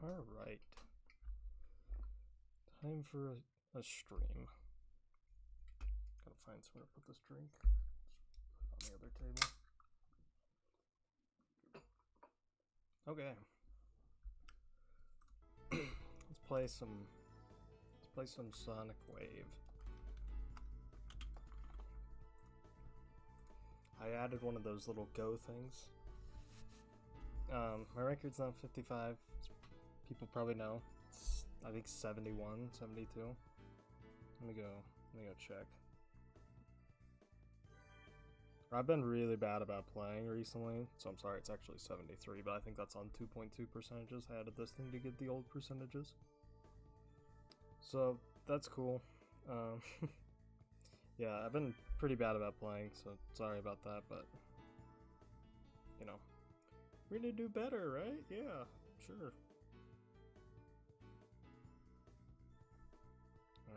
Alright. Time for a stream. Gotta find somewhere to put this drink. Just put it on the other table. Okay. Let's play some Sonic Wave. I added one of those little go things. My record's not 55. People probably know. It's, I think 71, 72. Let me go check. I've been really bad about playing recently, so I'm sorry, it's actually 73, but I think that's on 2.2 percentages. I added this thing to get the old percentages. So, that's cool. Yeah, I've been pretty bad about playing, so sorry about that, but, you know, we're gonna do better, right? Yeah, sure.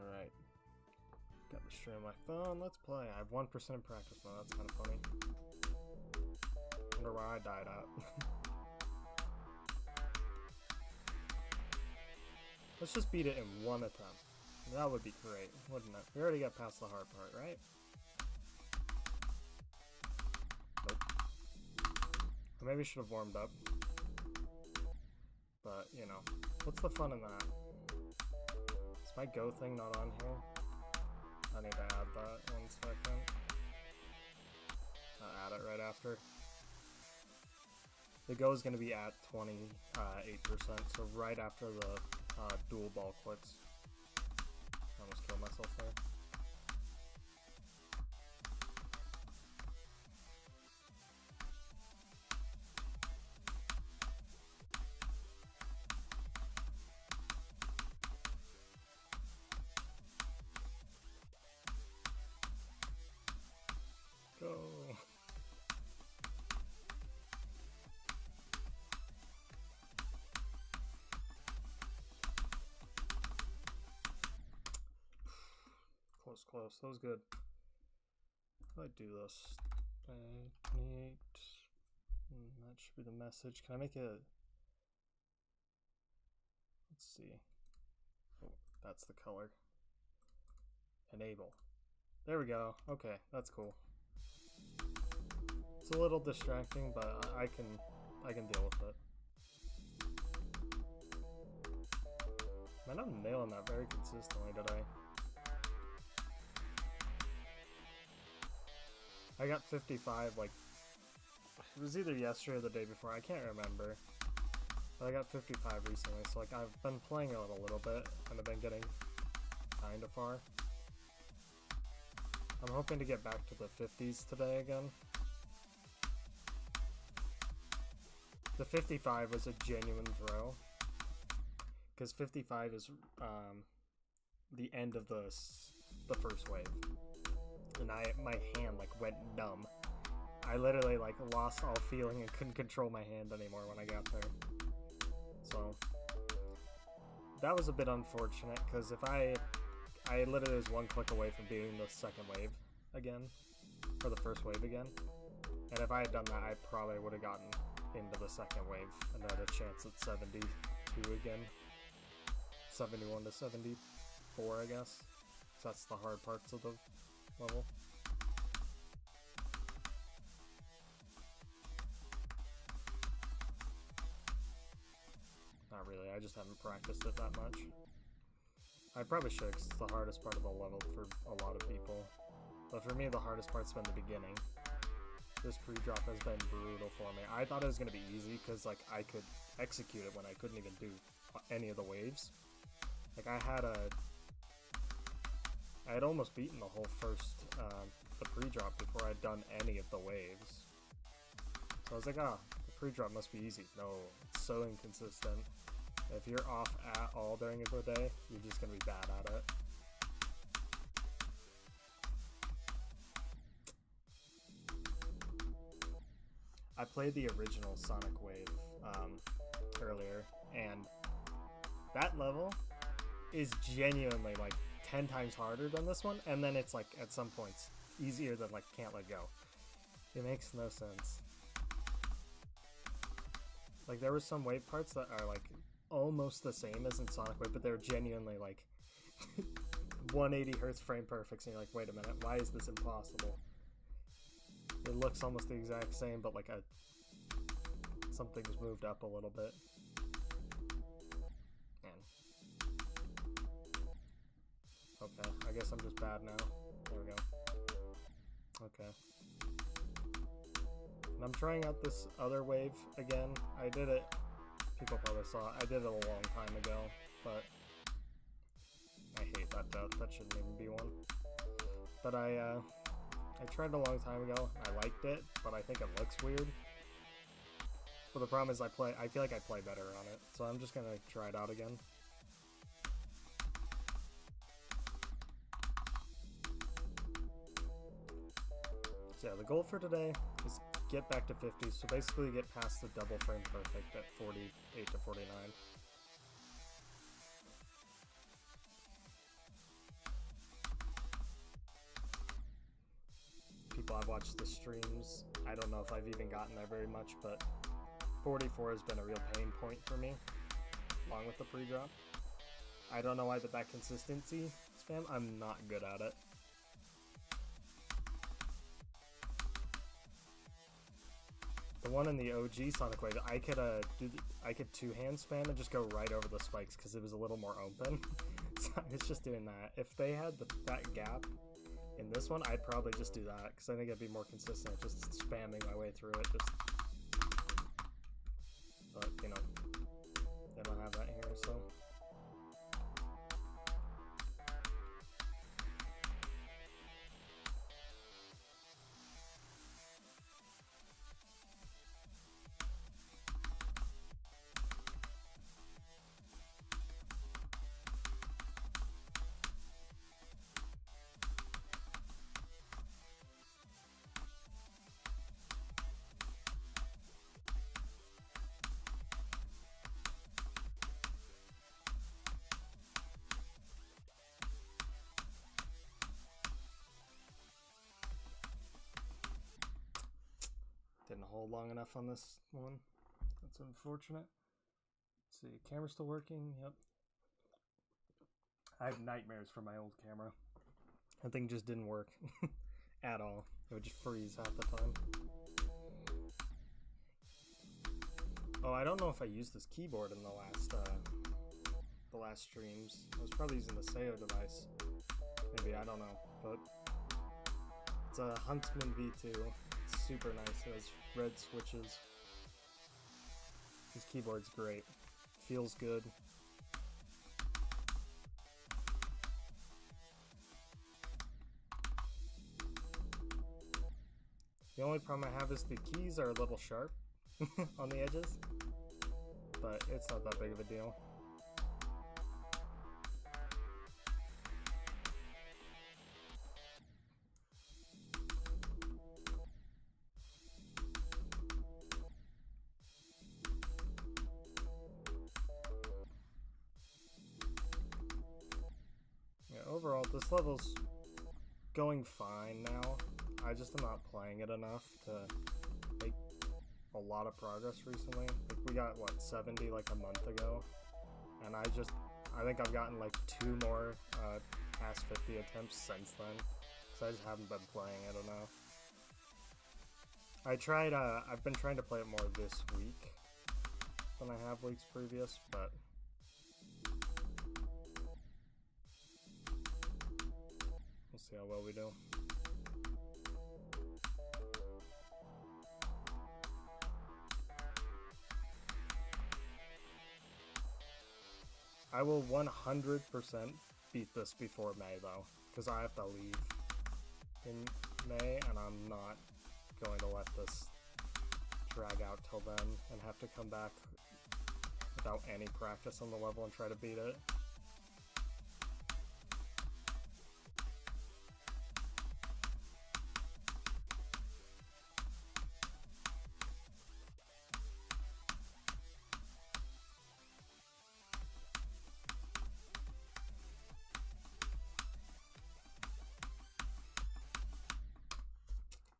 Alright. Got the stream on my phone, let's play. I have 1% in practice mode, that's kind of funny. Wonder where I died at. Let's just beat it in one attempt. That would be great, wouldn't it? We already got past the hard part, right? Nope. I maybe should have warmed up. But, you know, what's the fun in that? Is my go thing not on here? I need to add that 1 second. I'll add it right after. The go is going to be at 28%, so right after the dual ball clicks. I almost killed myself there. Go. Close. That was good. How do I do this? 28. That should be the message. Can I make it? Let's see. Oh, that's the color. Enable. There we go. Okay, that's cool. It's a little distracting, but I can deal with it. Man, I'm nailing that very consistently today. I got 55, like, it was either yesterday or the day before, I can't remember. But I got 55 recently, so like I've been playing it a little bit, and I've been getting kinda far. I'm hoping to get back to the 50s today again. The 55 was a genuine throw, because 55 is the end of the first wave. And my hand like went numb. I literally like lost all feeling and couldn't control my hand anymore when I got there. So that was a bit unfortunate, because if I literally was 1 click away from beating the second wave again, or the first wave again. And if I had done that, I probably would have gotten into the second wave and had a chance at 72 again. 71 to 74, I guess. So that's the hard parts of the level. Not really, I just haven't practiced it that much. I probably should, because it's the hardest part of the level for a lot of people. But for me, the hardest part's been the beginning. This pre-drop has been brutal for me. I thought it was going to be easy, because like I could execute it when I couldn't even do any of the waves. Like I had almost beaten the whole first, the pre-drop before I'd done any of the waves. So I was like, the pre-drop must be easy. No, it's so inconsistent. If you're off at all during the day, you're just going to be bad at it. I played the original Sonic Wave earlier, and that level is genuinely like 10 times harder than this one, and then it's like at some points easier than like Can't Let Go. It makes no sense. Like there were some wave parts that are like almost the same as in Sonic Wave, but they're genuinely like 180 hertz frame perfect, and you're like, wait a minute, why is this impossible? It looks almost the exact same, but like something's moved up a little bit. Man. Okay, I guess I'm just bad now. There we go. Okay. And I'm trying out this other wave again. I did it, people probably saw it, I did it a long time ago, but I hate that death, that shouldn't even be one. But I tried it a long time ago, I liked it, but I think it looks weird. But the problem is I feel like I play better on it, so I'm just gonna try it out again. So yeah, the goal for today is get back to 50, so basically get past the double frame perfect at 48 to 49. People I've watched the streams, I don't know if I've even gotten there very much, but 44 has been a real pain point for me, along with the pre-drop. I don't know why, but that consistency spam, I'm not good at it. The one in the OG Sonic Wave, I could two-hand spam and just go right over the spikes because it was a little more open. So I was just doing that. If they had that gap in this one, I'd probably just do that because I think it'd be more consistent, just spamming my way through it. But you know, they don't have that here, so. Didn't hold long enough on this one. That's unfortunate. Let's see, camera's still working. Yep. I have nightmares from my old camera. That thing just didn't work at all. It would just freeze half the time. Oh, I don't know if I used this keyboard in the last streams. I was probably using the Sayo device. Maybe, I don't know. But it's a Huntsman V2. It's super nice. It has red switches. This keyboard's great. Feels good. The only problem I have is the keys are a little sharp on the edges, but it's not that big of a deal. Yeah, overall, this level's going fine now. I just am not playing it enough to make a lot of progress recently. Like, we got, what, 70 like a month ago? And I think I've gotten like 2 more past 50 attempts since then. Because I just haven't been playing it enough. I've been trying to play it more this week than I have weeks previous, but we'll see how well we do. I will 100% beat this before May, though, because I have to leave in May, and I'm not going to let this drag out till then and have to come back without any practice on the level and try to beat it.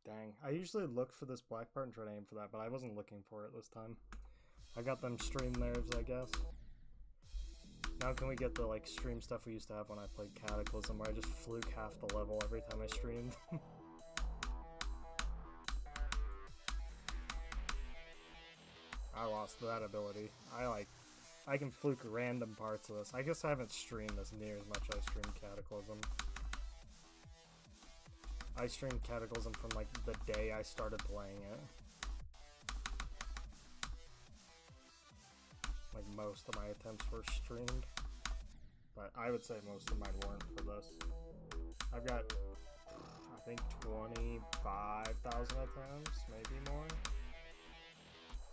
Dang. I usually look for this black part and try to aim for that, but I wasn't looking for it this time. I got them stream nerves, I guess. Now can we get the like stream stuff we used to have when I played Cataclysm, where I just fluke half the level every time I streamed? I lost that ability. I can fluke random parts of this. I guess I haven't streamed this near as much as I streamed Cataclysm. I streamed Cataclysm from like the day I started playing it. Like most of my attempts were streamed. But I would say most of mine weren't for this. I've got, I think, 25,000 attempts, maybe more,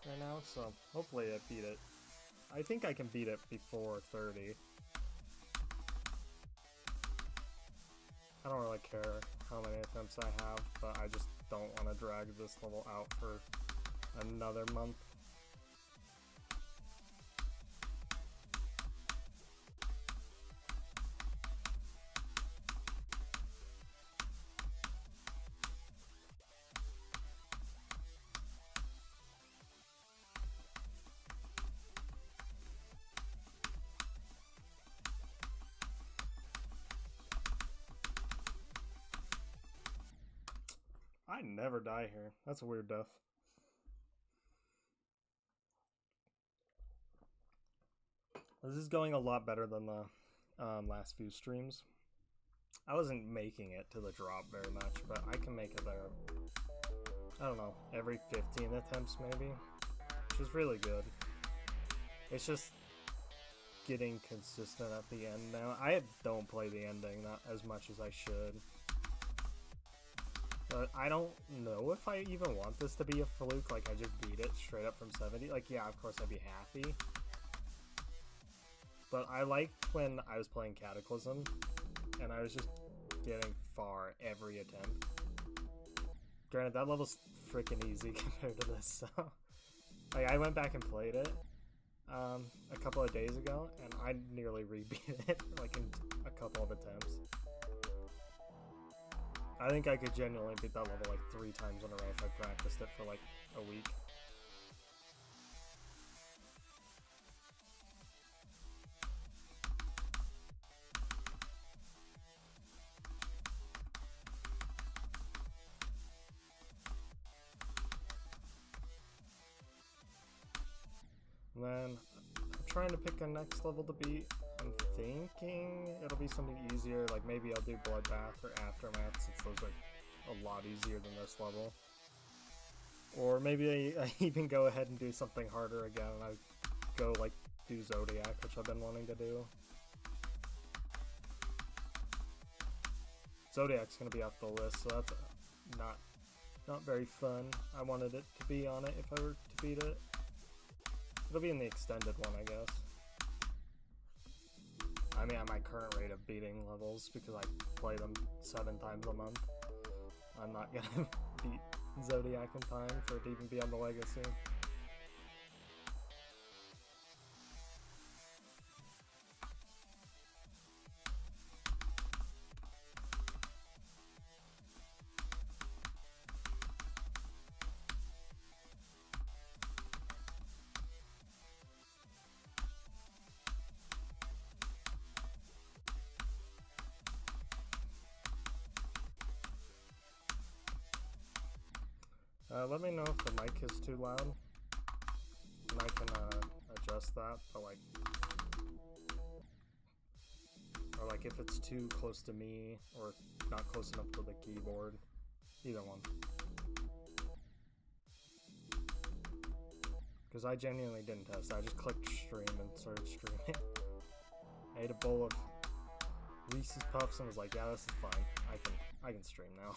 right now. So hopefully I beat it. I think I can beat it before 30. I don't really care how many attempts I have, but I just don't want to drag this level out for another month. I never die here. That's a weird death. This is going a lot better than the last few streams. I wasn't making it to the drop very much, but I can make it there, I don't know, every 15 attempts maybe, which is really good. It's just getting consistent at the end now. I don't play the ending not as much as I should. But I don't know if I even want this to be a fluke, like I just beat it straight up from 70. Like, yeah, of course I'd be happy. But I liked when I was playing Cataclysm, and I was just getting far every attempt. Granted, that level's freaking easy compared to this, so... Like, I went back and played it a couple of days ago, and I nearly rebeat it, like, in a couple of attempts. I think I could genuinely beat that level like 3 times in a row if I practiced it for like a week. And then I'm trying to pick a next level to beat. I'm thinking it'll be something easier, like maybe I'll do Bloodbath or Aftermath, since those are a lot easier than this level. Or maybe I even go ahead and do something harder again, and I go like do Zodiac, which I've been wanting to do. Zodiac's gonna be off the list, so that's not very fun. I wanted it to be on it if I were to beat it. It'll be in the extended one, I guess. I mean, at my current rate of beating levels, because I play them 7 times a month, I'm not gonna beat Zodiac in time for it to even be on the Legacy. Let me know if the mic is too loud, and I can adjust that, but like, or like if it's too close to me, or not close enough to the keyboard, either one. Because I genuinely didn't test, I just clicked stream and started streaming. I ate a bowl of Reese's Puffs and was like, yeah, this is fine, I can stream now.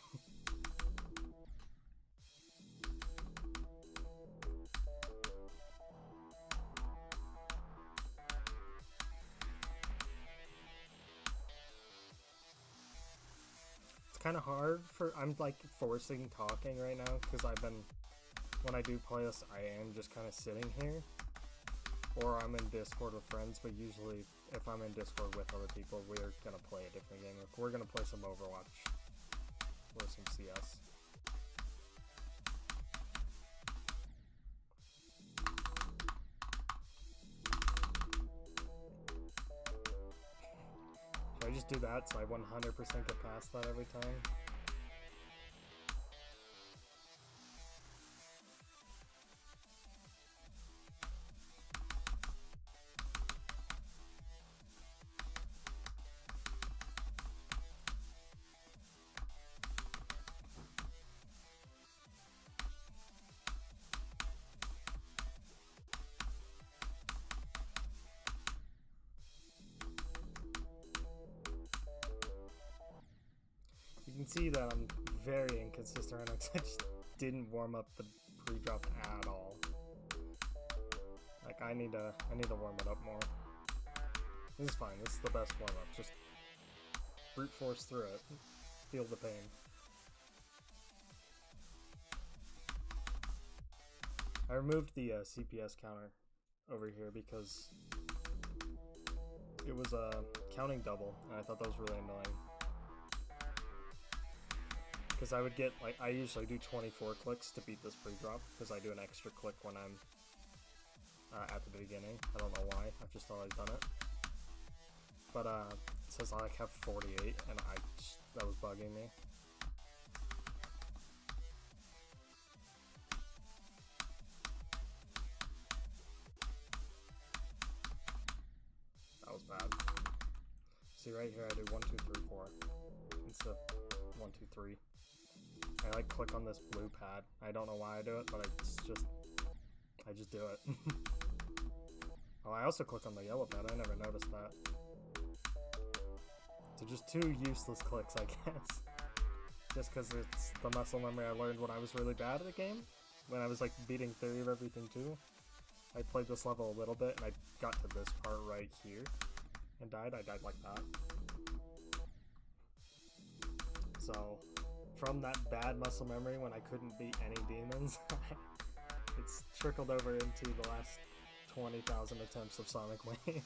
Kind of hard for, I'm like forcing talking right now, because when I do play this, I am just kind of sitting here, or I'm in Discord with friends, but usually if I'm in Discord with other people, we're gonna play a different game. We're gonna play some Overwatch or some CS. I just do that so I 100% get past that every time? You can see that I'm very inconsistent right now because I just didn't warm up the pre-drop at all. Like I need to warm it up more. This is fine. This is the best warm up. Just brute force through it. Feel the pain. I removed the CPS counter over here because it was counting double, and I thought that was really annoying. Because I would get, like, I usually do 24 clicks to beat this pre-drop, because I do an extra click when I'm at the beginning. I don't know why, I've just always done it. But it says I like have 48, and that was bugging me. That was bad. See right here, I do 1, 2, 3, 4 instead of 1, 2, 3. I like click on this blue pad. I don't know why I do it, but I just do it. Oh, I also click on the yellow pad. I never noticed that. So just 2 useless clicks, I guess. Just because it's the muscle memory I learned when I was really bad at the game. When I was like beating Theory of Everything too. I played this level a little bit and I got to this part right here and died. I died like that. So from that bad muscle memory when I couldn't beat any demons, it's trickled over into the last 20,000 attempts of Sonic Wave.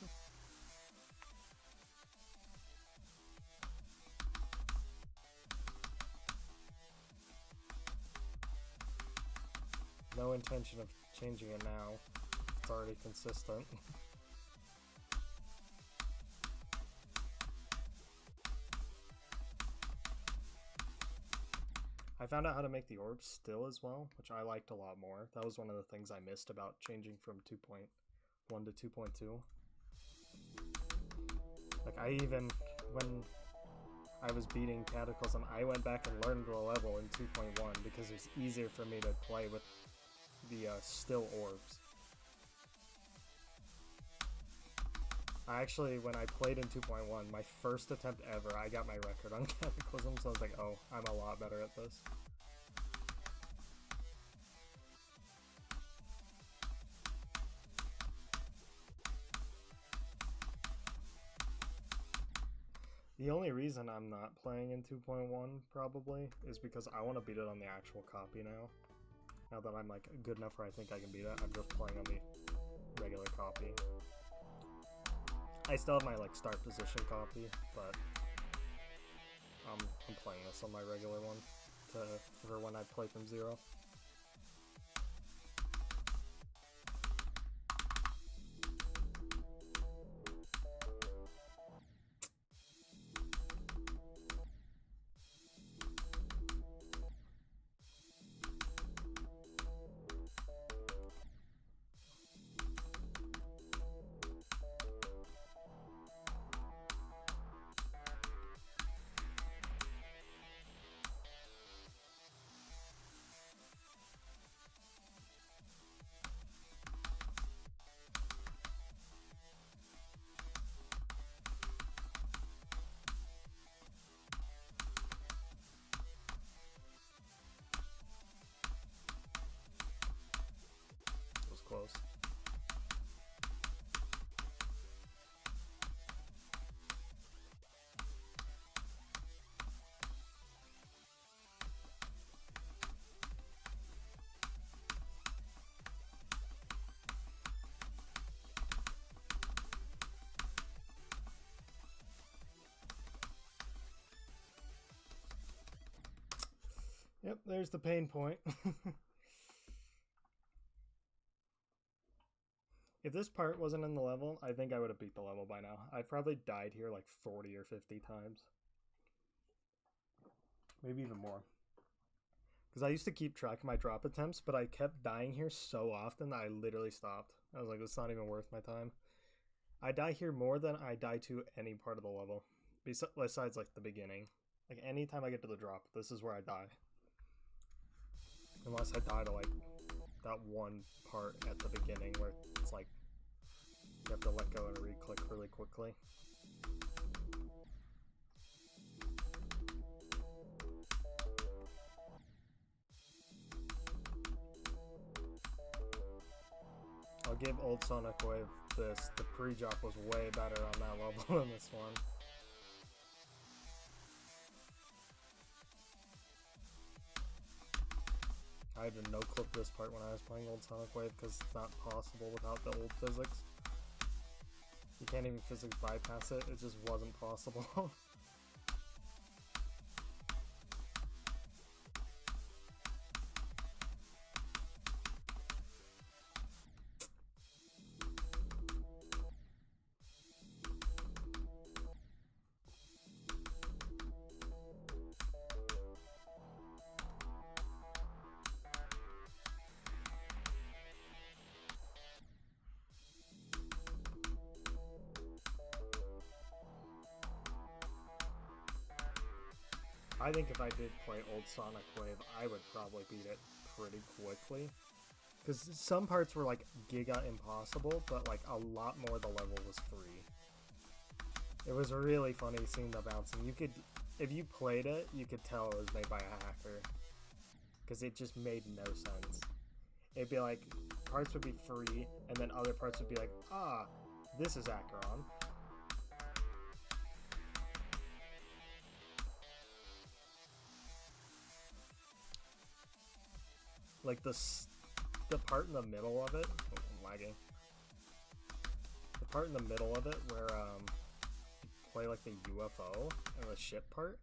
No intention of changing it now. It's already consistent. I found out how to make the orbs still as well, which I liked a lot more. That was one of the things I missed about changing from 2.1 to 2.2. Like when I was beating Cataclysm, I went back and learned the level in 2.1 because it was easier for me to play with the still orbs. I actually, when I played in 2.1, my first attempt ever, I got my record on Cataclysm, so I was like, oh, I'm a lot better at this. The only reason I'm not playing in 2.1, probably, is because I want to beat it on the actual copy now. Now that I'm like good enough where I think I can beat it, I'm just playing on the regular copy. I still have my like start position copy, but I'm playing this on my regular one for when I play from 0. Close. Yep, there's the pain point. If this part wasn't in the level, I think I would have beat the level by now. I probably died here like 40 or 50 times. Maybe even more. Because I used to keep track of my drop attempts, but I kept dying here so often that I literally stopped. I was like, it's not even worth my time. I die here more than I die to any part of the level. Besides like the beginning. Like anytime I get to the drop, this is where I die. Unless I die to like that one part at the beginning where it's like you have to let go and re-click really quickly. I'll give old Sonic Wave this. The pre-drop was way better on that level than this one. I even no-clip this part when I was playing old Sonic Wave because it's not possible without the old physics. You can't even physics bypass it, it just wasn't possible. I think if I did play old Sonic Wave, I would probably beat it pretty quickly. Because some parts were like giga impossible, but like a lot more of the level was free. It was really funny seeing the bouncing. You could, if you played it, you could tell it was made by a hacker. Because it just made no sense. It'd be like, parts would be free, and then other parts would be like, ah, this is Acheron. Like the part in the middle of it, oh, I'm lagging. The part in the middle of it where you play like the UFO and the ship part,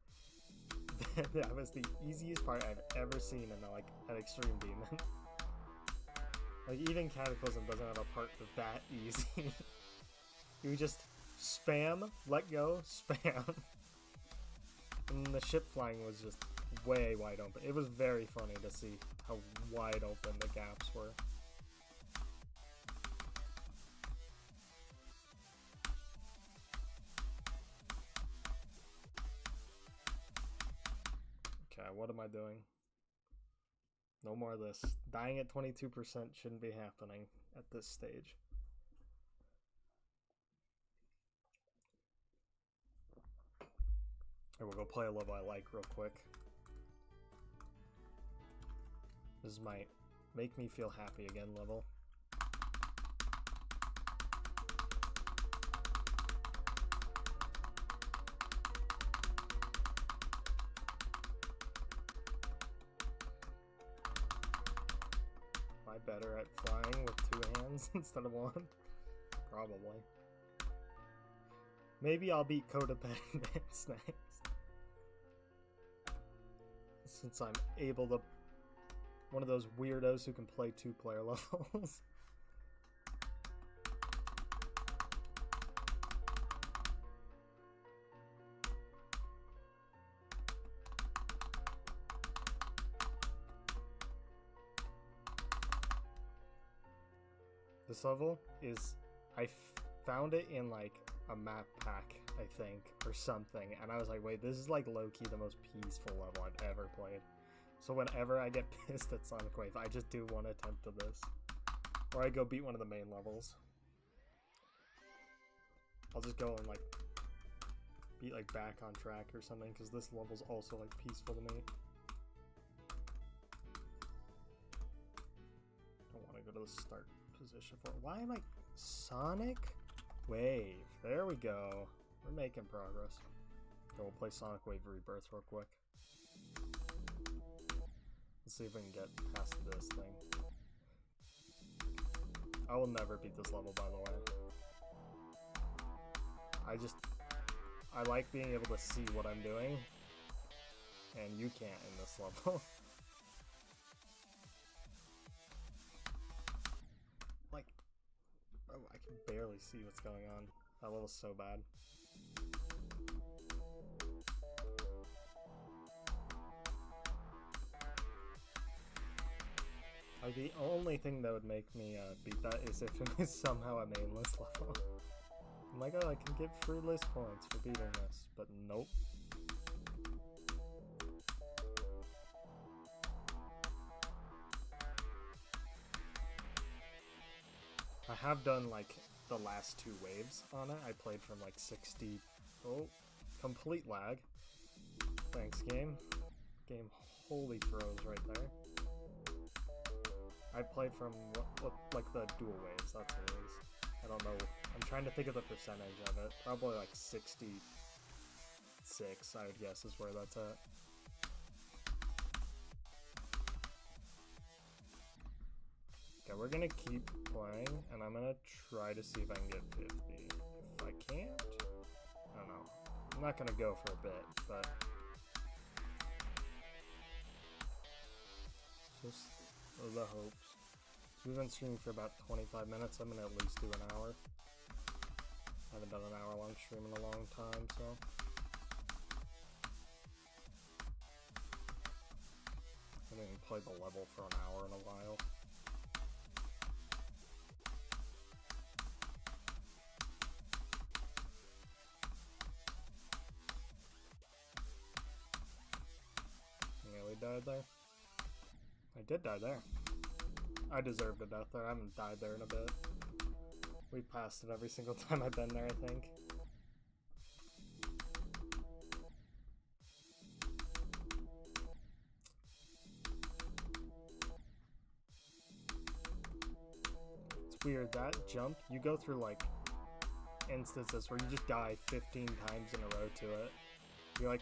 that was the easiest part I've ever seen in like an Extreme Demon. Like even Cataclysm doesn't have a part that easy. You just spam, let go, spam. And the ship flying was just way wide open. It was very funny to see how wide open the gaps were. Okay, what am I doing? No more of this. Dying at 22% shouldn't be happening at this stage. And we'll go play a level I like real quick. This is my make me feel happy again level. Am I better at flying with 2 hands instead of 1? Probably. Maybe I'll beat Codependence next. Since I'm able to... One of those weirdos who can play 2-player levels. This level is... I found it in like a map pack, I think, or something, and I was like, wait, this is like low-key the most peaceful level I've ever played. So whenever I get pissed at Sonic Wave, I just do one attempt of this. Or I go beat one of the main levels. I'll just go and like beat like back on track or something, because this level's also like peaceful to me. Don't want to go to the start position for it. Why am I... Sonic Wave. There we go. We're making progress. Okay, we'll play Sonic Wave Rebirth real quick. Let's see if we can get past this thing. I will never beat this level, by the way. I like being able to see what I'm doing, and you can't in this level. Like, bro, can barely see what's going on. That level's so bad. Like, the only thing that would make me beat that is if it was somehow a mainless level. I'm like, oh, I can get free list points for beating this, but nope. I have done like the last 2 waves on it. I played from like 60. Oh, complete lag. Thanks, game. Game wholly froze right there. I played from what like the dual waves. That's what it is. I don't know. I'm trying to think of the percentage of it. Probably like 66, I would guess, is where that's at. Okay, we're gonna keep playing, and I'm gonna try to see if I can get 50. If I can't, I don't know. I'm not gonna go for a bit, but just the hopes. So we've been streaming for about 25 minutes. I'm gonna at least do an hour. I haven't done an hour-long stream in a long time, so. I haven't even played the level for an hour in a while. Died there. I did die there. I deserved a death there. I haven't died there in a bit. We've passed it every single time I've been there, I think. It's weird, that jump, you go through like instances where you just die 15 times in a row to it. You're like,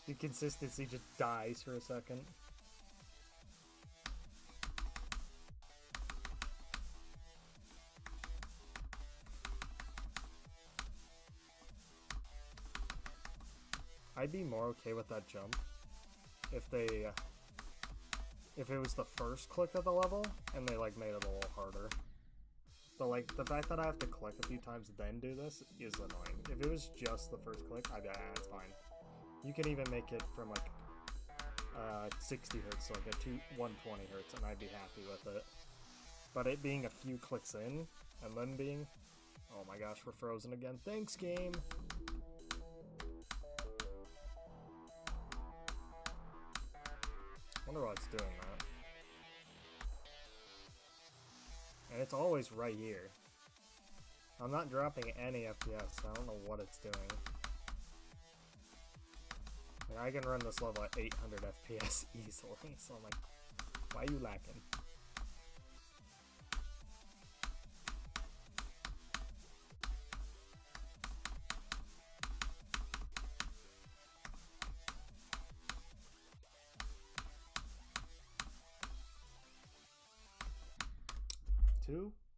the consistency just dies for a second. I'd be more okay with that jump if it was the first click of the level and they like made it a little harder. But like the fact that I have to click a few times then do this is annoying. If it was just the first click, I'd be it's fine. You can even make it from like 60 hertz, so like a 120 hertz, and I'd be happy with it. But it being a few clicks in, and then being, oh my gosh, we're frozen again. Thanks, game! Wonder why it's doing that. And it's always right here. I'm not dropping any FPS, so I don't know what it's doing. Like, I can run this level at 800 FPS easily, so I'm like, why are you lacking?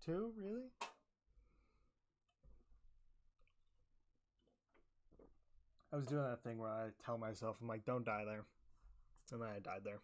Two? Really? I was doing that thing where I tell myself, I'm like, don't die there. And then I died there.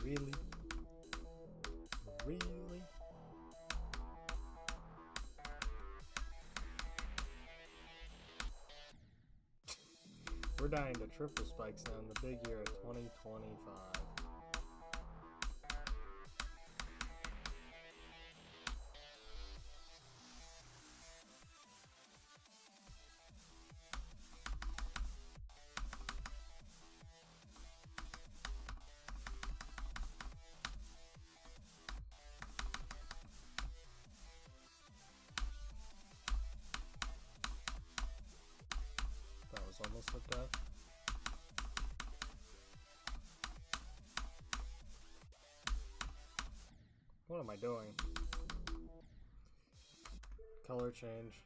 Really? Really? We're dying to triple spikes now in the big year of 2025. Almost a death. am I doing? Color change.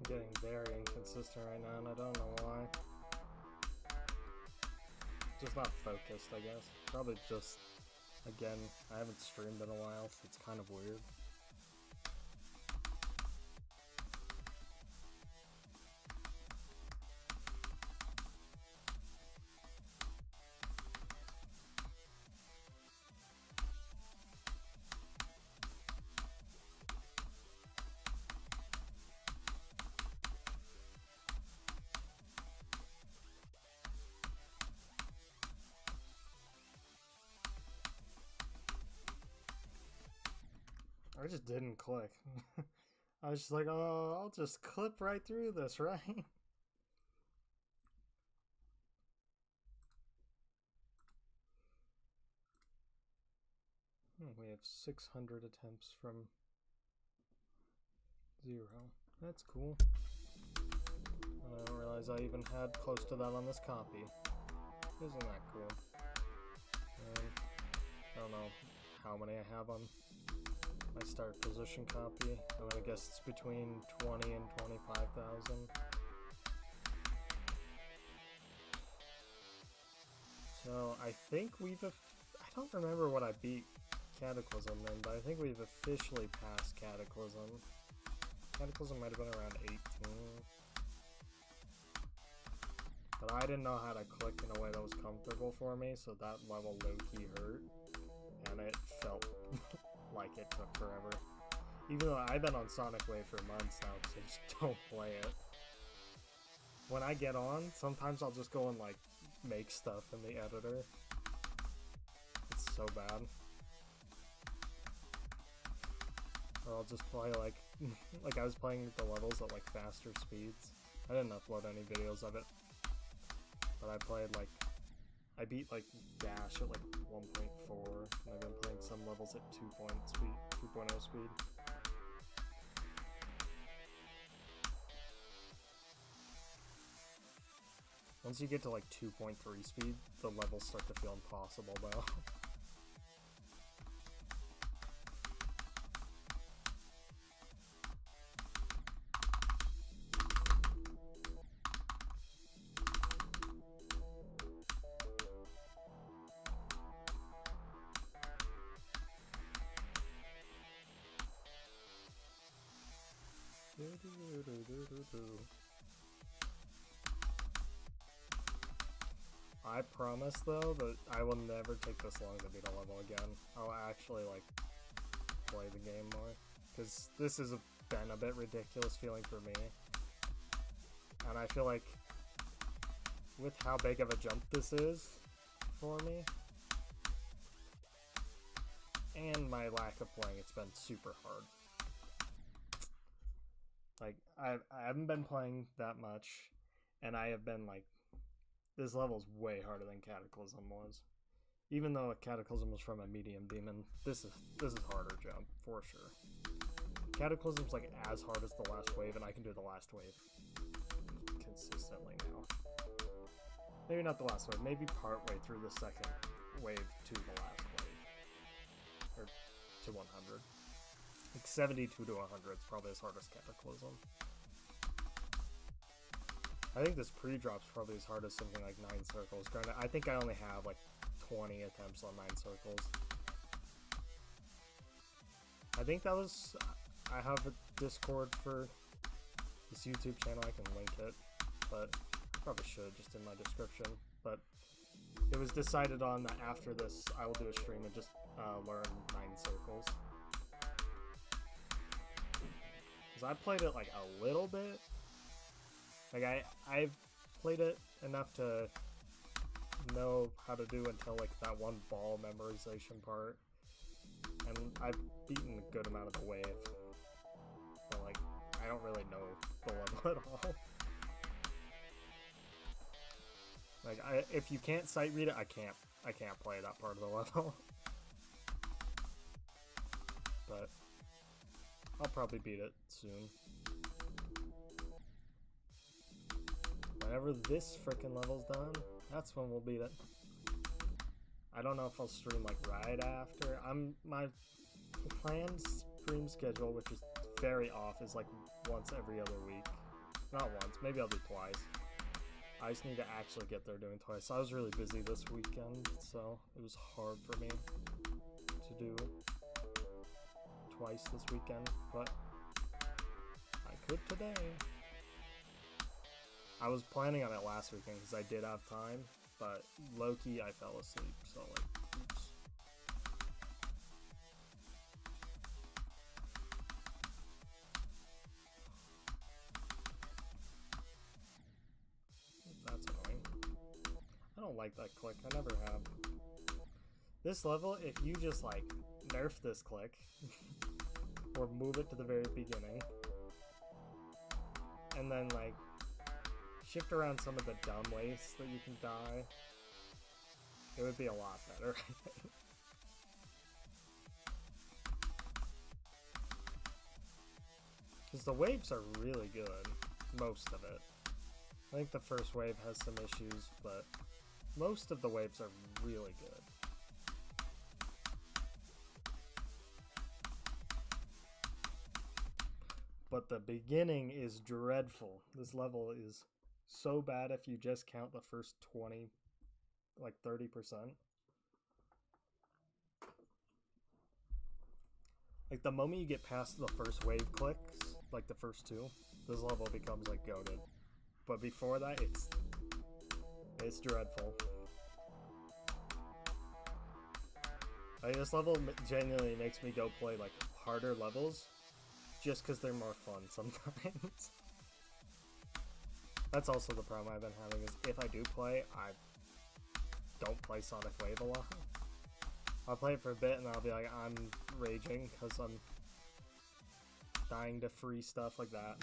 Getting very inconsistent right now, and I don't know why. Just not focused, I guess. Probably just, again, I haven't streamed in a while, so it's kind of weird. I just didn't click. I was just like, oh, I'll just clip right through this, right? We have 600 attempts from 0. That's cool. I don't realize I even had close to that on this copy. Isn't that cool? I don't know how many I have on my start position copy. I guess it's between 20 and 25,000. So I think I don't remember what I beat Cataclysm in, but I think we've officially passed Cataclysm. Cataclysm might have been around 18. But I didn't know how to click in a way that was comfortable for me, so that level low-key hurt. And it felt like it took forever. Even though I've been on Sonic Wave for months now, because I just don't play it. When I get on, sometimes I'll just go and like make stuff in the editor. It's so bad. Or I'll just play like I was playing the levels at like faster speeds. I didn't upload any videos of it, but I beat like Dash at like 1.4, and I've been playing some levels at 2.0 speed. Once you get to like 2.3 speed, the levels start to feel impossible though. I promise though that I will never take this long to beat a level again. I'll actually like play the game more, because this has been a bit ridiculous feeling for me, and I feel like with how big of a jump this is for me and my lack of playing, it's been super hard. Like, I haven't been playing that much, and I have been like, this level's way harder than Cataclysm was. Even though Cataclysm was from a medium demon, this is harder jump for sure. Cataclysm's like as hard as the last wave, and I can do the last wave consistently now. Maybe not the last wave, maybe part way through the second wave to the last wave. Or to 100. Like 72 to 100 is probably as hard as Cataclysm. I think this pre-drop's probably as hard as something like 9 circles. Granted, I think I only have like 20 attempts on 9 circles. I think that was... I have a Discord for this YouTube channel, I can link it, but I probably should just in my description. But it was decided on that after this, I will do a stream and just learn 9 circles. Because I played it like a little bit. Like I've played it enough to know how to do until like that one ball memorization part. And I've beaten a good amount of the wave. But like, I don't really know the level at all. Like, if you can't sight read it, I can't play that part of the level. But I'll probably beat it soon. Whenever this frickin' level's done, that's when we'll beat it. I don't know if I'll stream like right after. My planned stream schedule, which is very off, is like once every other week. Not once, maybe I'll do twice. I just need to actually get there doing twice. I was really busy this weekend, so it was hard for me to do twice this weekend, but I could today. I was planning on it last weekend because I did have time, but low-key I fell asleep, so like, oops. That's annoying. I don't like that click, I never have. This level, if you just like nerf this click, or move it to the very beginning, and then like shift around some of the dumb ways that you can die, it would be a lot better, I think. Because the waves are really good, most of it. I think the first wave has some issues, but most of the waves are really good. But the beginning is dreadful. This level is so bad if you just count the first 20, like 30%. Like the moment you get past the first wave clicks, like the first two, this level becomes like goated. But before that, it's dreadful. Like this level genuinely makes me go play like harder levels, just because they're more fun sometimes. That's also the problem I've been having, is if I do play, I don't play Sonic Wave a lot. I'll play it for a bit and I'll be like, I'm raging because I'm dying to free stuff like that.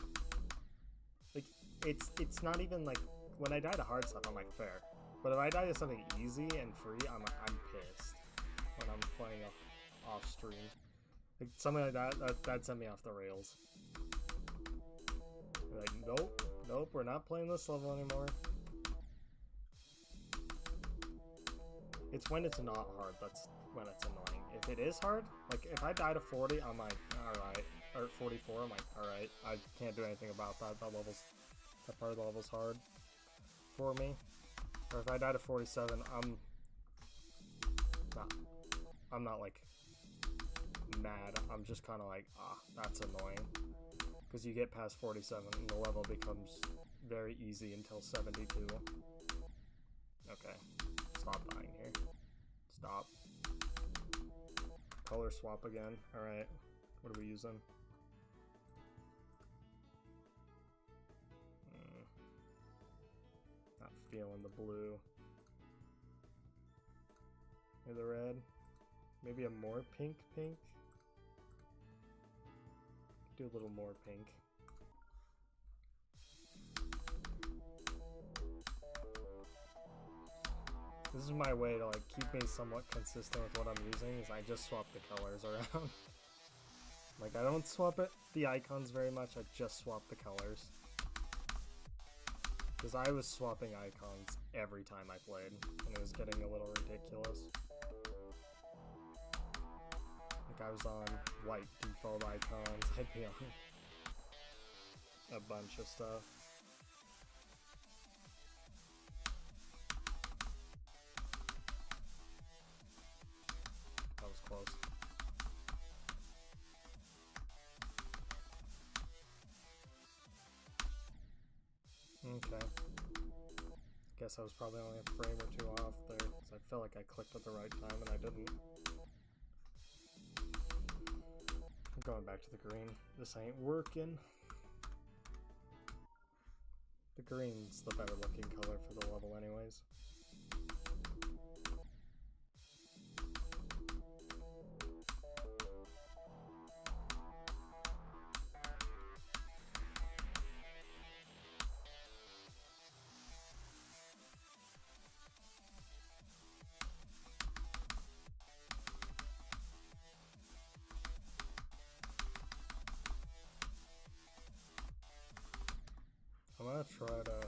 Like, it's not even like, when I die to hard stuff, I'm like, fair. But if I die to something easy and free, I'm pissed when I'm playing off stream. Like, something like that sent me off the rails. Like, nope, we're not playing this level anymore. It's when it's not hard, that's when it's annoying. If it is hard, like, if I die to 40, I'm like, alright. Or 44, I'm like, alright, I can't do anything about that. That part of the level's hard for me. Or if I die to 47, I'm not like mad. I'm just kind of like, that's annoying. Because you get past 47 and the level becomes very easy until 72. Okay, stop dying here. Stop. Color swap again. Alright, what are we using? Not feeling the blue. Or the red. Maybe a more pink. Do a little more pink. This is my way to like keep me somewhat consistent with what I'm using, is I just swap the colors around. Like, I don't swap the icons very much, I just swap the colors. Because I was swapping icons every time I played, and it was getting a little ridiculous. Like, I was on white default icons, I'd be on a bunch of stuff. That was close. Okay. Guess I was probably only a frame or two off there, because I felt like I clicked at the right time and I didn't. I'm going back to the green. This ain't working. The green's the better looking color for the level anyways. gonna try to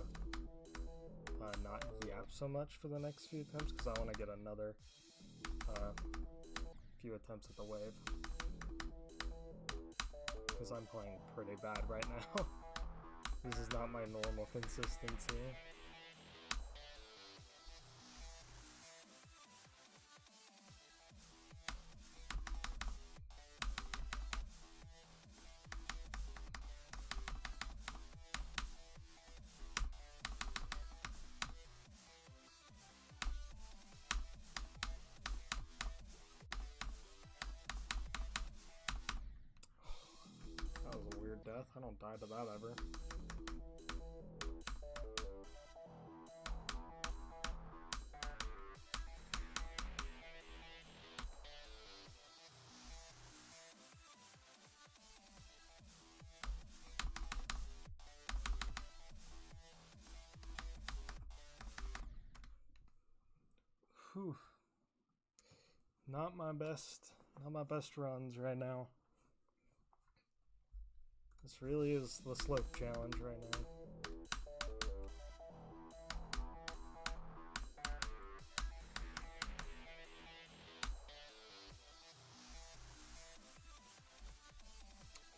not yap so much for the next few attempts because I want to get another few attempts at the wave. Because I'm playing pretty bad right now. This is not my normal consistency. Death. I don't die to that ever. Whew. Not my best runs right now. This really is the slope challenge right now.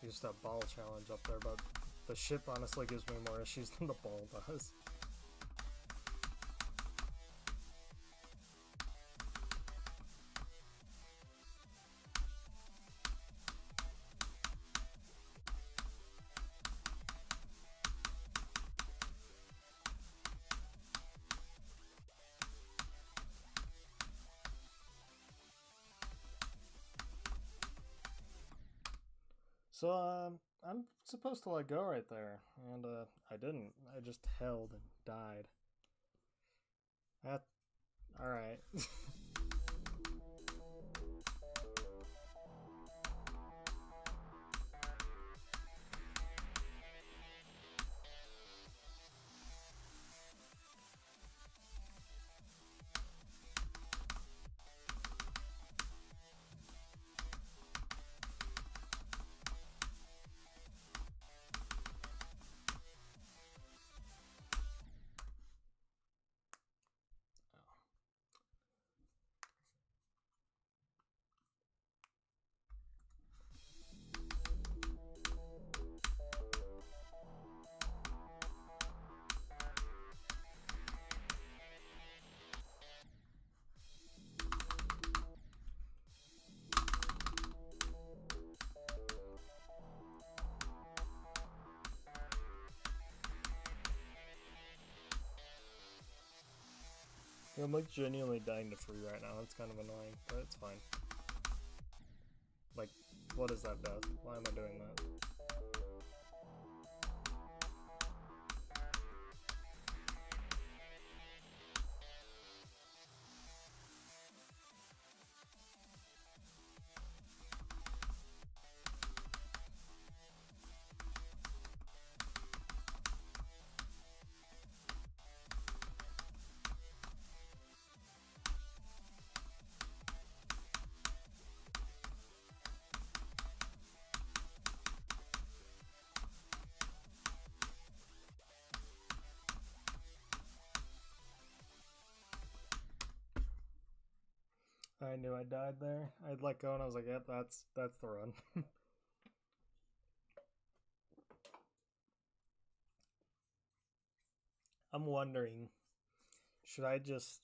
Used that ball challenge up there, but the ship honestly gives me more issues than the ball does. So, I'm supposed to let go right there, and I didn't. I just held and died. Alright. I'm like genuinely dying to free right now. It's kind of annoying, but it's fine. Like, what is that death? Why am I doing that? I knew I died there. I'd let go and I was like, yep, that's the run. I'm wondering, should I just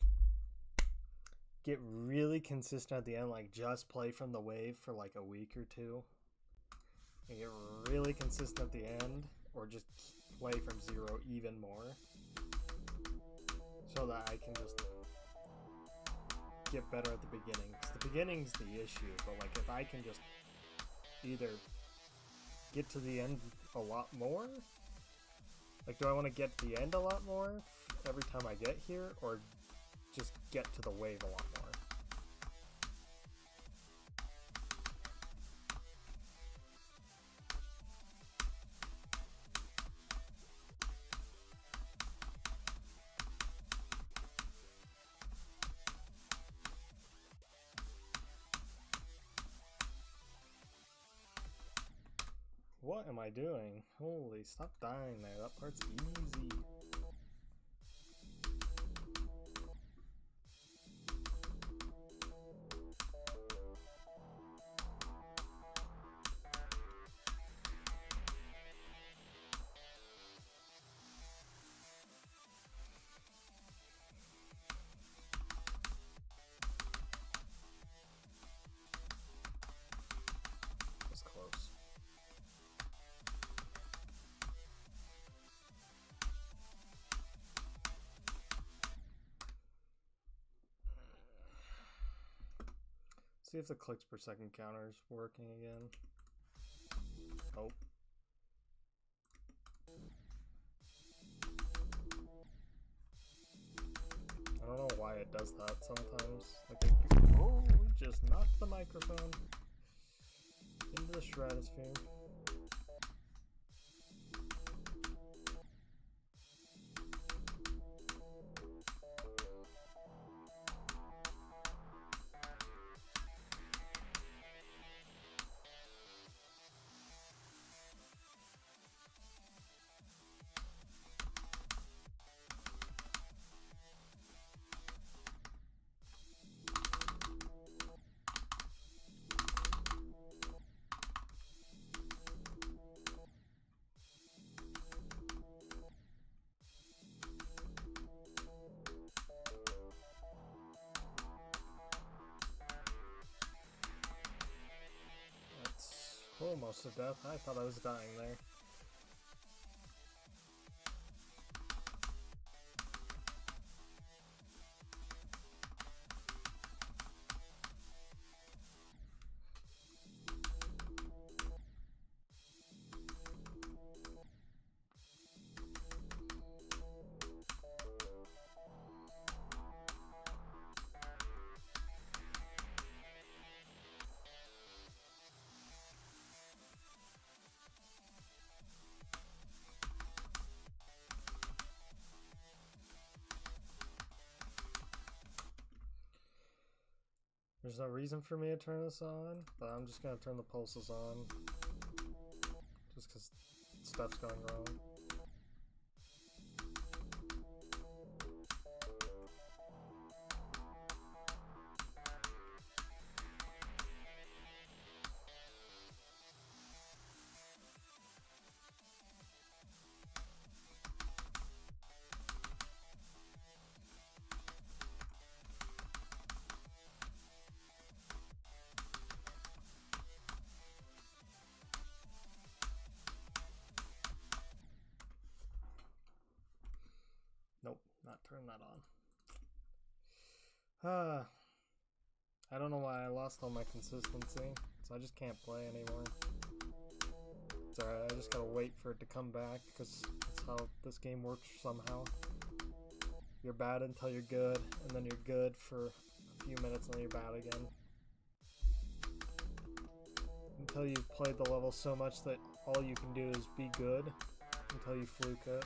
get really consistent at the end, like just play from the wave for like a week or two and get really consistent at the end, or just play from zero even more so that I can just get better at the beginning? Because the beginning's the issue, but like if I can just either get to the end a lot more, like do I want to get to the end a lot more every time I get here, or just get to the wave a lot more? What? What am I doing? Holy, stop dying there. That part's easy. Close. See if the clicks per second counter is working again. Oh. I don't know why it does that sometimes. Like, oh, we just knocked the microphone into the stratosphere. Almost to death. I thought I was dying there. There's no reason for me to turn this on, but I'm just gonna turn the pulses on. Just because stuff's going wrong. Nope, not turn that on. I don't know why I lost all my consistency, so I just can't play anymore. It's alright, I just gotta wait for it to come back, because that's how this game works somehow. You're bad until you're good, and then you're good for a few minutes, and then you're bad again. Until you've played the level so much that all you can do is be good, until you fluke it.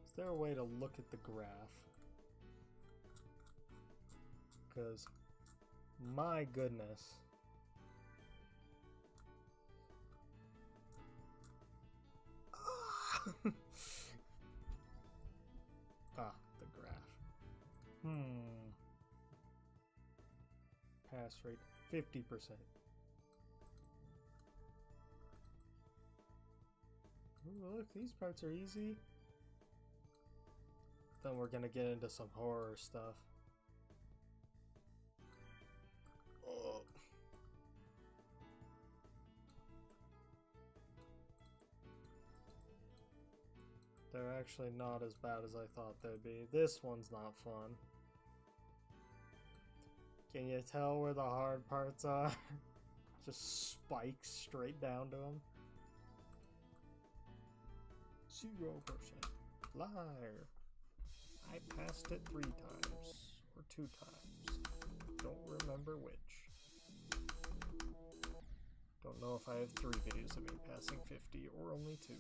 Is there a way to look at the graph? Because, my goodness. The graph. pass rate 50%. Ooh, look, these parts are easy. Then we're gonna get into some horror stuff. Oh. They're actually not as bad as I thought they'd be. This one's not fun. Can you tell where the hard parts are? Just spikes straight down to them. 0%. Liar. I passed it 3 times. Or 2 times. Don't remember which. Don't know if I have 3 videos of me passing 50 or only 2.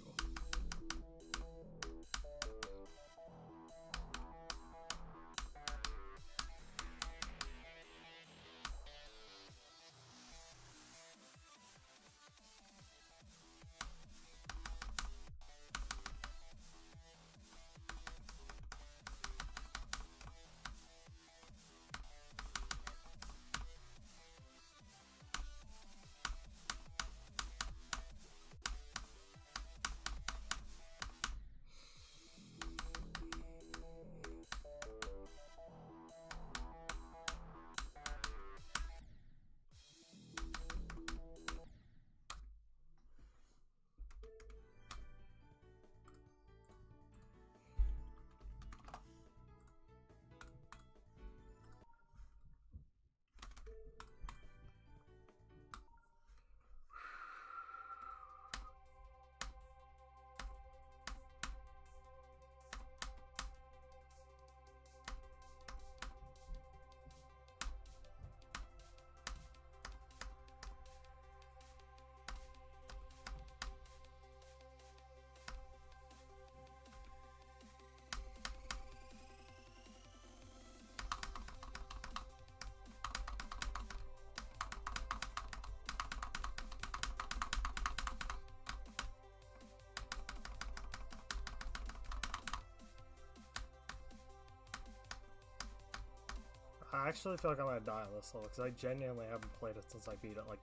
I actually feel like I'm gonna die on this level because I genuinely haven't played it since I beat it like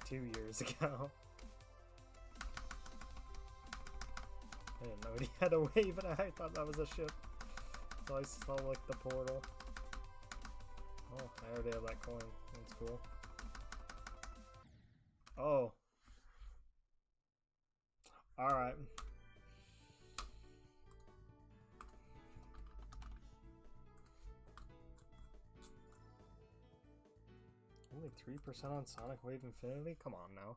2 years ago. I didn't know he had a wave and I thought that was a ship. So I saw like the portal. Oh, I already have that coin. That's cool. Oh. Alright. Only 3% on Sonic Wave Infinity? Come on now.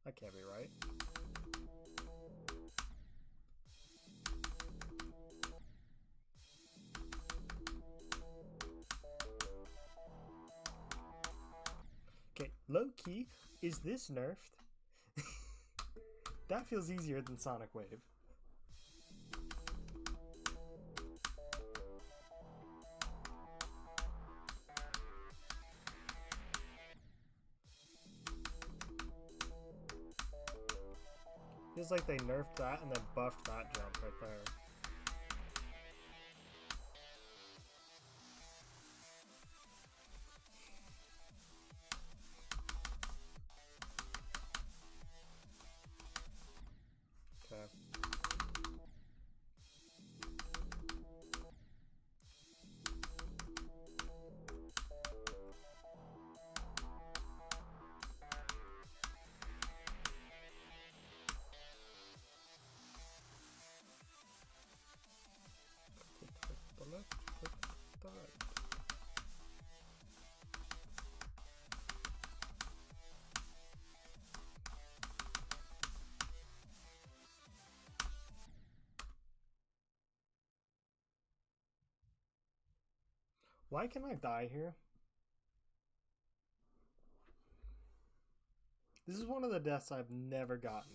That can't be right. Okay, low key, is this nerfed? That feels easier than Sonic Wave. Feels like they nerfed that and then buffed that jump right there. Okay. The left, the right. Why can I die here? This is one of the deaths I've never gotten.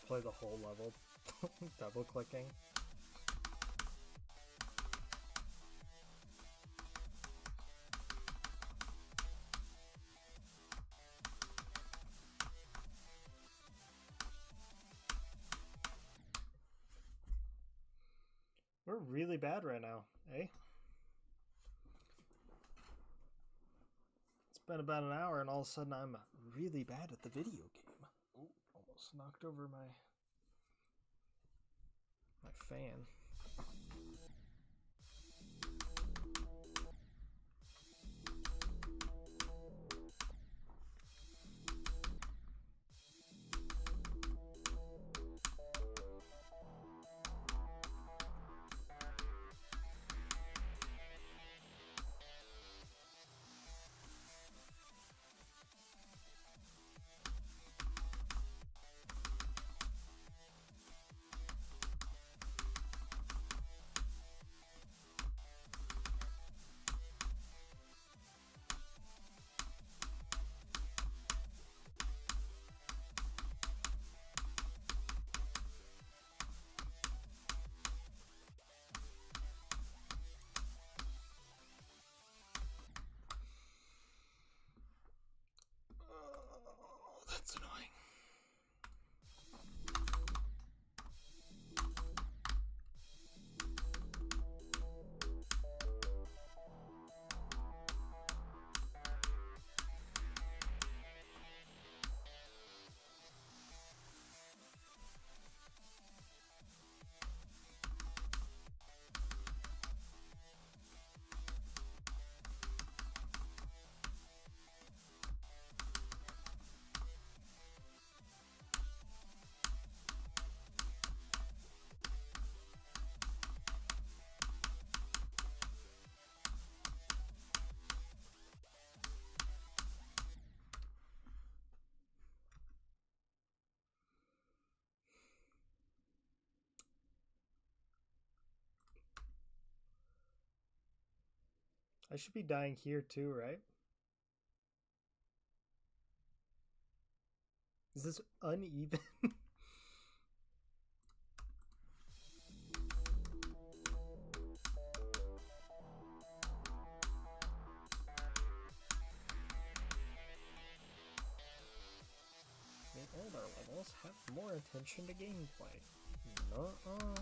play the whole level double clicking. We're really bad right now, eh? It's been about an hour and all of a sudden I'm really bad at the video game. Ooh, almost knocked over my fan. That's annoying. I should be dying here too, right? Is this uneven? The older levels have more attention to gameplay. Nuh-uh.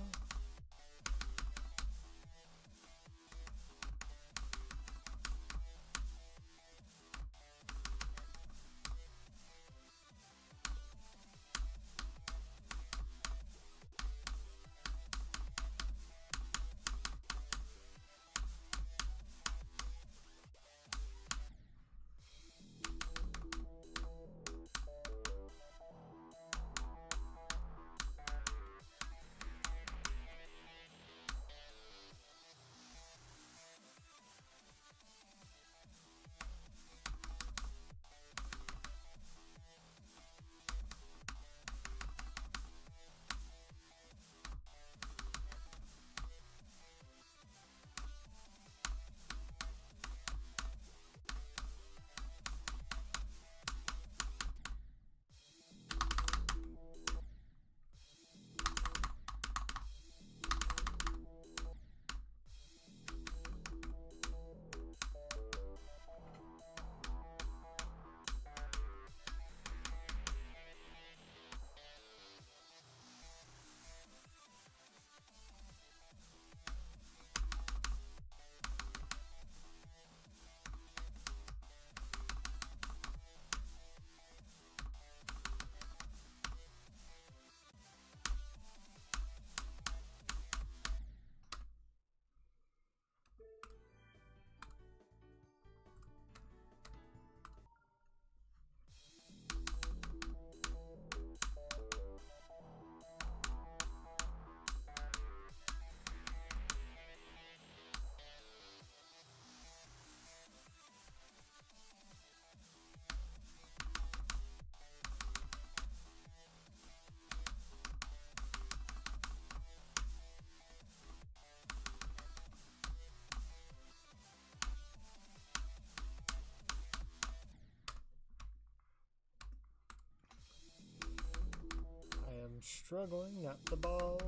struggling at the ball.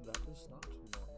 That is not normal.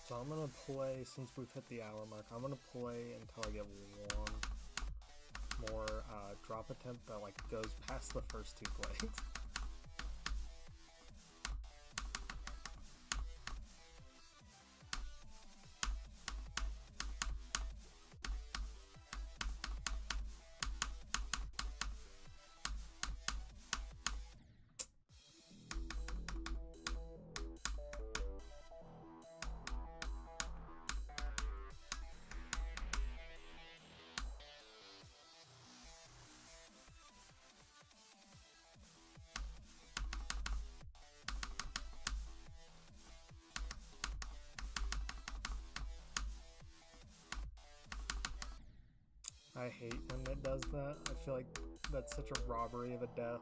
So I'm gonna play, since we've hit the hour mark, I'm gonna play until I get one more drop attempt that like goes past the first two plays. I hate when it does that. I feel like that's such a robbery of a death.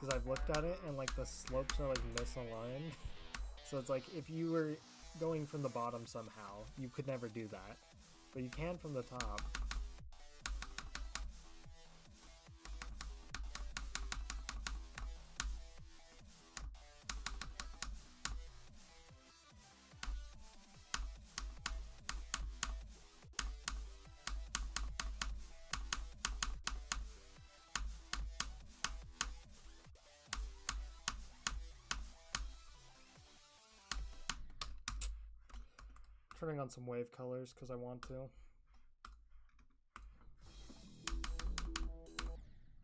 Because I've looked at it and like the slopes are like misaligned. So it's like if you were going from the bottom somehow, you could never do that. But you can from the top. Turning on some wave colors because I want to.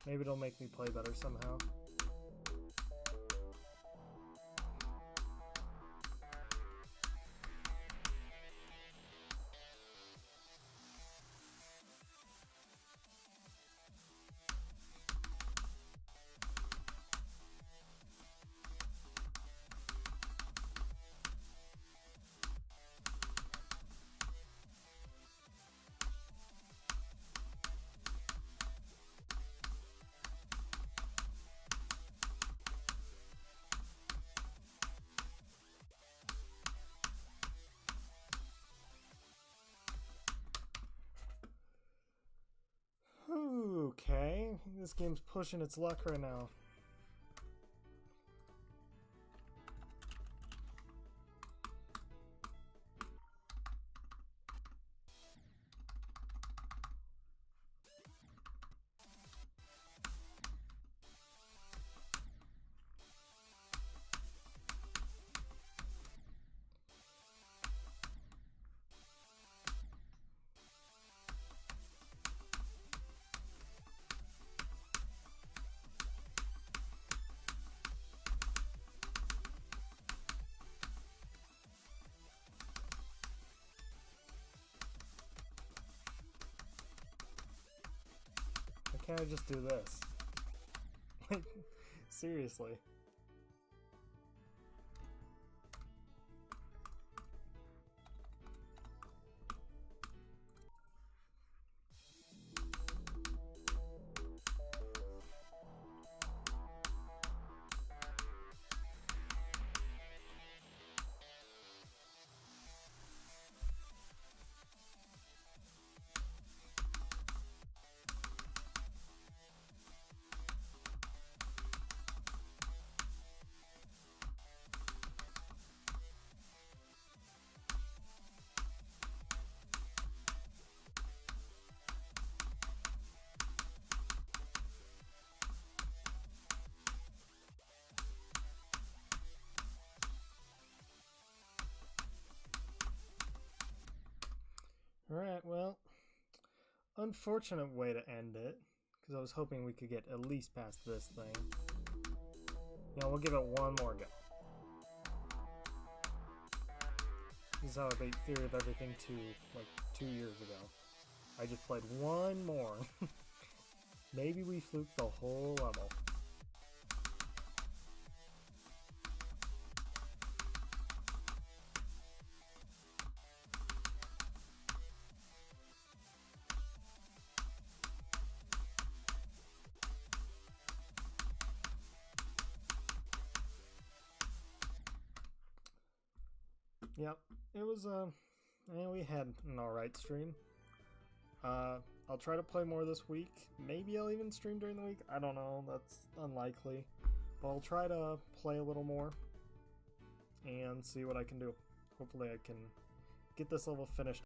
Maybe it'll make me play better somehow. Okay, this game's pushing its luck right now. Can't I just do this? Like, seriously. unfortunate way to end it, because I was hoping we could get at least past this thing. You know, we'll give it one more go. This is how I beat Theory of Everything 2, like 2 years ago. I just played one more. Maybe we fluked the whole level. Yep, it was, we had an alright stream. I'll try to play more this week. Maybe I'll even stream during the week. I don't know, that's unlikely. But I'll try to play a little more and see what I can do. Hopefully I can get this level finished